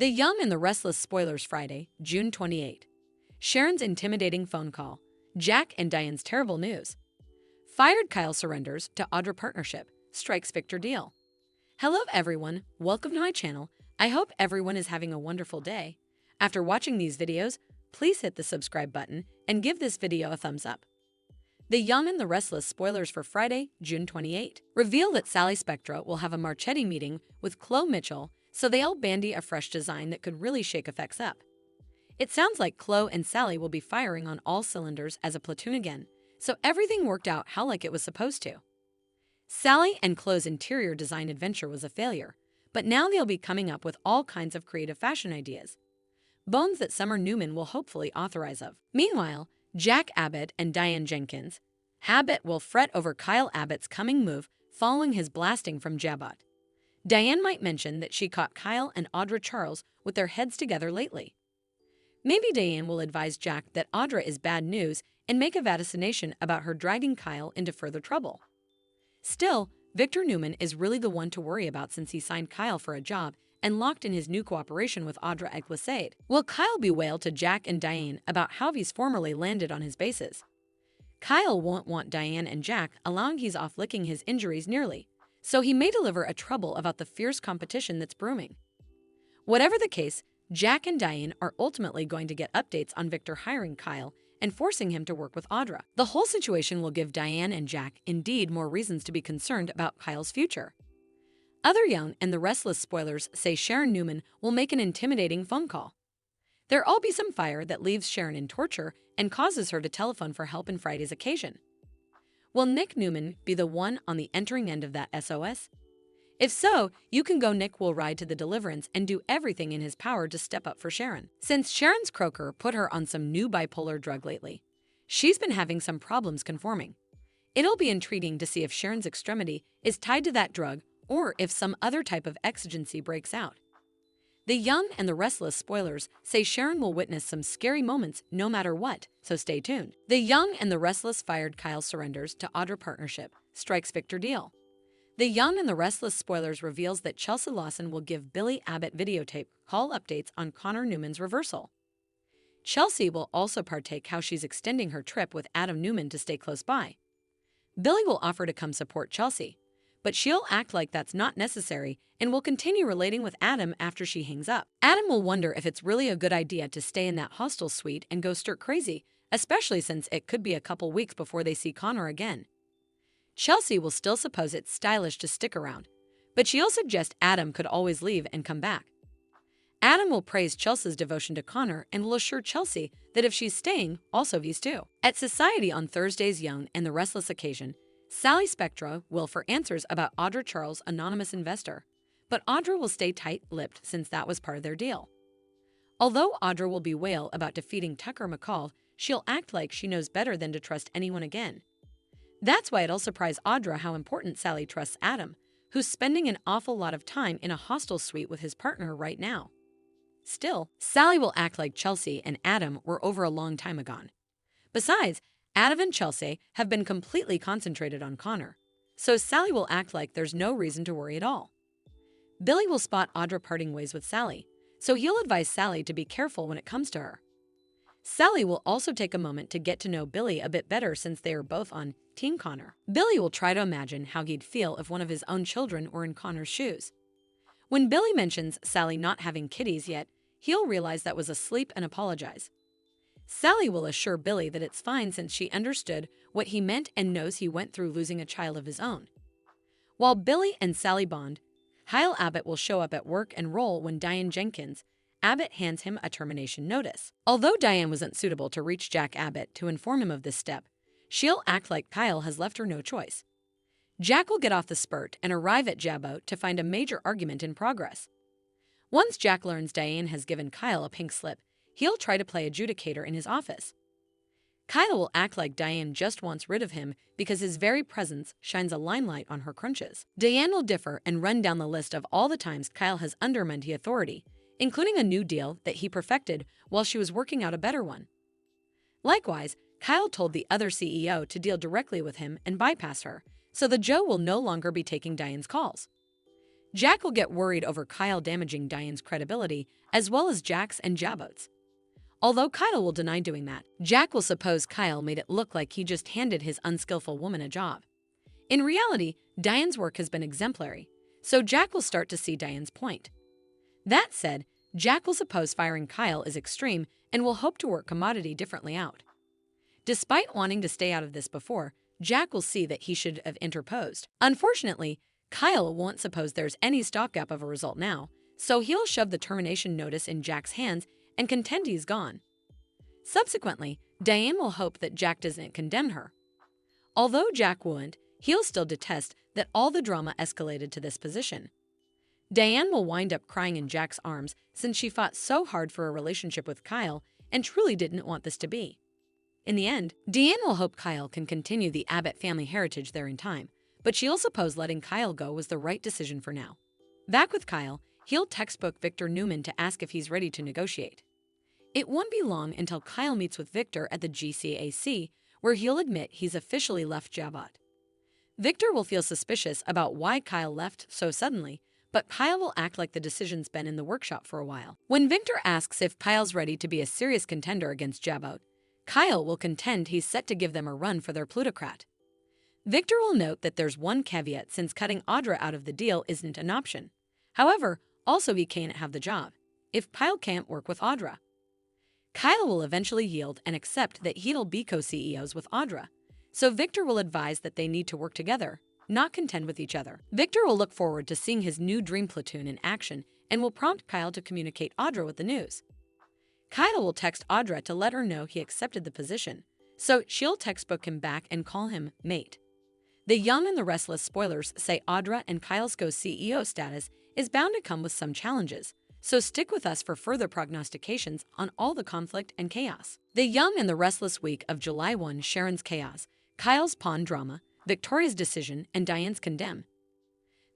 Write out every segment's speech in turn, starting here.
The Young and the Restless spoilers Friday, June 28. Sharon's intimidating phone call. Jack and Diane's terrible news. Fired Kyle surrenders to Audra partnership. Strikes Victor deal. Hello everyone, welcome to my channel. I hope everyone is having a wonderful day. After watching these videos, please hit the subscribe button and give this video a thumbs up. The Young and the Restless spoilers for Friday, June 28, reveal that Sally Spectra will have a Marchetti meeting with Chloe Mitchell, so they all bandy a fresh design that could really shake effects up. It sounds like Chloe and Sally will be firing on all cylinders as a platoon again, so everything worked out how like it was supposed to. Sally and Chloe's interior design adventure was a failure, but now they'll be coming up with all kinds of creative fashion ideas. Bones that Summer Newman will hopefully authorize of. Meanwhile, Jack Abbott and Diane Jenkins. Abbott will fret over Kyle Abbott's coming move following his blasting from Jabot. Diane might mention that she caught Kyle and Audra Charles with their heads together lately. Maybe Diane will advise Jack that Audra is bad news and make a vaticination about her dragging Kyle into further trouble. Still, Victor Newman is really the one to worry about since he signed Kyle for a job and locked in his new cooperation with Audra at Glissade. Will Kyle bewail to Jack and Diane about how he's formerly landed on his bases? Kyle won't want Diane and Jack allowing he's off licking his injuries nearly, so he may deliver a trouble about the fierce competition that's brewing. Whatever the case, Jack and Diane are ultimately going to get updates on Victor hiring Kyle and forcing him to work with Audra. The whole situation will give Diane and Jack indeed more reasons to be concerned about Kyle's future. Other Young and the Restless spoilers say Sharon Newman will make an intimidating phone call. There'll be some fire that leaves Sharon in torture and causes her to telephone for help in Friday's occasion. Will Nick Newman be the one on the entering end of that SOS? If so, you can go. Nick will ride to the deliverance and do everything in his power to step up for Sharon. Since Sharon's croaker put her on some new bipolar drug lately, she's been having some problems conforming. It'll be intriguing to see if Sharon's extremity is tied to that drug or if some other type of exigency breaks out. The Young and the Restless spoilers say Sharon will witness some scary moments no matter what, so stay tuned. The Young and the Restless fired Kyle surrenders to Audra partnership. Strikes Victor deal. The Young and the Restless spoilers reveals that Chelsea Lawson will give Billy Abbott videotape call updates on Connor Newman's reversal. Chelsea will also partake how she's extending her trip with Adam Newman to stay close by. Billy will offer to come support Chelsea, but she'll act like that's not necessary and will continue relating with Adam after she hangs up. Adam will wonder if it's really a good idea to stay in that hostel suite and go stir crazy, especially since it could be a couple weeks before they see Connor again. Chelsea will still suppose it's stylish to stick around, but she'll suggest Adam could always leave and come back. Adam will praise Chelsea's devotion to Connor and will assure Chelsea that if she's staying, also he's too. At Society on Thursday's Young and the Restless occasion, Sally Spectra will for answers about Audra Charles' anonymous investor, but Audra will stay tight-lipped since that was part of their deal. Although Audra will bewail about defeating Tucker McCall, she'll act like she knows better than to trust anyone again. That's why it'll surprise Audra how important Sally trusts Adam, who's spending an awful lot of time in a hostel suite with his partner right now. Still, Sally will act like Chelsea and Adam were over a long time ago. Besides, Adam and Chelsea have been completely concentrated on Connor, so Sally will act like there's no reason to worry at all. Billy will spot Audra parting ways with Sally, so he'll advise Sally to be careful when it comes to her. Sally will also take a moment to get to know Billy a bit better since they are both on Team Connor. Billy will try to imagine how he'd feel if one of his own children were in Connor's shoes. When Billy mentions Sally not having kitties yet, he'll realize that was asleep and apologize. Sally will assure Billy that it's fine since she understood what he meant and knows he went through losing a child of his own. While Billy and Sally bond, Kyle Abbott will show up at work and roll when Diane Jenkins. Abbott hands him a termination notice. Although Diane wasn't suitable to reach Jack Abbott to inform him of this step, she'll act like Kyle has left her no choice. Jack will get off the spurt and arrive at Jabot to find a major argument in progress. Once Jack learns Diane has given Kyle a pink slip, he'll try to play adjudicator in his office. Kyle will act like Diane just wants rid of him because his very presence shines a limelight on her crunches. Diane will differ and run down the list of all the times Kyle has undermined his authority, including a new deal that he perfected while she was working out a better one. Likewise, Kyle told the other CEO to deal directly with him and bypass her, so the Joe will no longer be taking Diane's calls. Jack will get worried over Kyle damaging Diane's credibility, as well as Jack's and Jabot's. Although Kyle will deny doing that, Jack will suppose Kyle made it look like he just handed his unskillful woman a job. In reality, Diane's work has been exemplary, so Jack will start to see Diane's point. That said, Jack will suppose firing Kyle is extreme and will hope to work Commodity differently out. Despite wanting to stay out of this before, Jack will see that he should have interposed. Unfortunately, Kyle won't suppose there's any stopgap of a result now, so he'll shove the termination notice in Jack's hands and contend he's gone. Subsequently, Diane will hope that Jack doesn't condemn her. Although Jack won't, he'll still detest that all the drama escalated to this position. Diane will wind up crying in Jack's arms since she fought so hard for a relationship with Kyle and truly didn't want this to be. In the end, Diane will hope Kyle can continue the Abbott family heritage there in time, but she'll suppose letting Kyle go was the right decision for now. Back with Kyle, he'll textbook Victor Newman to ask if he's ready to negotiate. It won't be long until Kyle meets with Victor at the GCAC, where he'll admit he's officially left Jabot. Victor will feel suspicious about why Kyle left so suddenly, but Kyle will act like the decision's been in the workshop for a while. When Victor asks if Kyle's ready to be a serious contender against Jabot, Kyle will contend he's set to give them a run for their plutocrat. Victor will note that there's one caveat since cutting Audra out of the deal isn't an option. However, also he can't have the job if Kyle can't work with Audra. Kyle will eventually yield and accept that he'll be co-CEOs with Audra, so Victor will advise that they need to work together, not contend with each other. Victor will look forward to seeing his new dream platoon in action and will prompt Kyle to communicate Audra with the news. Kyle will text Audra to let her know he accepted the position, so she'll textbook him back and call him mate. The Young and the Restless spoilers say Audra and Kyle's co-CEO status is bound to come with some challenges, so stick with us for further prognostications on all the conflict and chaos. The Young and the Restless week of July 1, Sharon's chaos, Kyle's pawn drama, Victoria's decision, and Diane's condemn.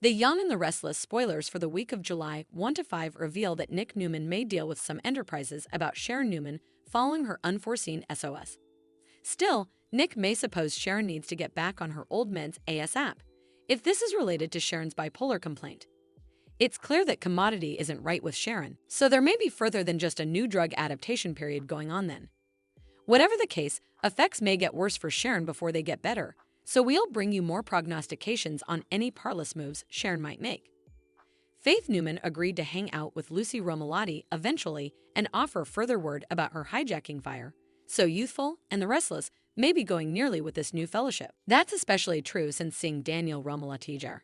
The Young and the Restless spoilers for the week of July 1 to 5 reveal that Nick Newman may deal with some enterprises about Sharon Newman following her unforeseen SOS. Still, Nick may suppose Sharon needs to get back on her old meds ASAP, if this is related to Sharon's bipolar complaint. It's clear that Commodity isn't right with Sharon, so there may be further than just a new drug adaptation period going on then. Whatever the case, effects may get worse for Sharon before they get better, so we'll bring you more prognostications on any parlous moves Sharon might make. Faith Newman agreed to hang out with Lucy Romolotti eventually and offer further word about her hijacking fire, so Youthful and the Restless may be going nearly with this new fellowship. That's especially true since seeing Daniel Romolotti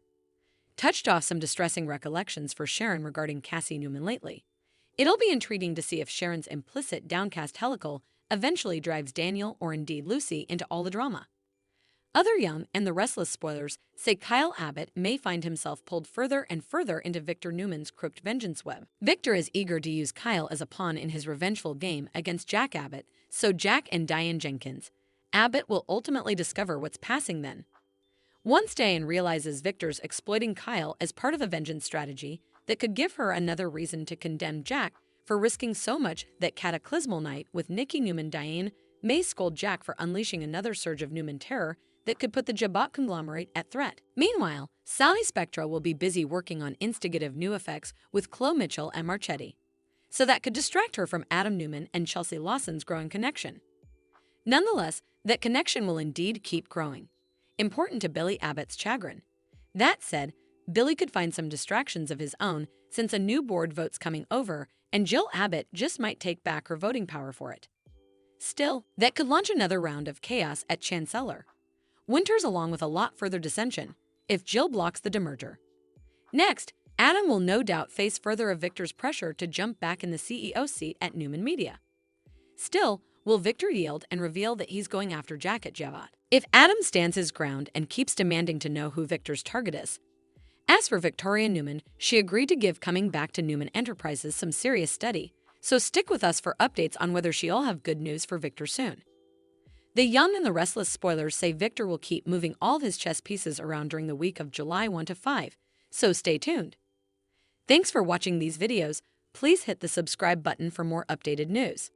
touched off some distressing recollections for Sharon regarding Cassie Newman lately. It'll be intriguing to see if Sharon's implicit downcast helical eventually drives Daniel or indeed Lucy into all the drama. Other Young and the Restless spoilers say Kyle Abbott may find himself pulled further and further into Victor Newman's crooked vengeance web. Victor is eager to use Kyle as a pawn in his revengeful game against Jack Abbott, so Jack and Diane Jenkins. Abbott will ultimately discover what's passing then. Once Diane realizes Victor's exploiting Kyle as part of a vengeance strategy that could give her another reason to condemn Jack for risking so much that cataclysmal night with Nikki Newman, Diane may scold Jack for unleashing another surge of Newman terror that could put the Jabot conglomerate at threat. Meanwhile, Sally Spectra will be busy working on instigative new effects with Chloe Mitchell and Marchetti, so that could distract her from Adam Newman and Chelsea Lawson's growing connection. Nonetheless, that connection will indeed keep growing, important to Billy Abbott's chagrin. That said, Billy could find some distractions of his own since a new board vote's coming over and Jill Abbott just might take back her voting power for it. Still, that could launch another round of chaos at Chancellor Winters along with a lot further dissension if Jill blocks the demerger. Next, Adam will no doubt face further of Victor's pressure to jump back in the CEO seat at Newman Media. Still, will Victor yield and reveal that he's going after Jack at Jabot? If Adam stands his ground and keeps demanding to know who Victor's target is. As for Victoria Newman, she agreed to give coming back to Newman Enterprises some serious study, so stick with us for updates on whether she'll have good news for Victor soon. The Young and the Restless spoilers say Victor will keep moving all of his chess pieces around during the week of July 1 to 5, so stay tuned. Thanks for watching these videos. Please hit the subscribe button for more updated news.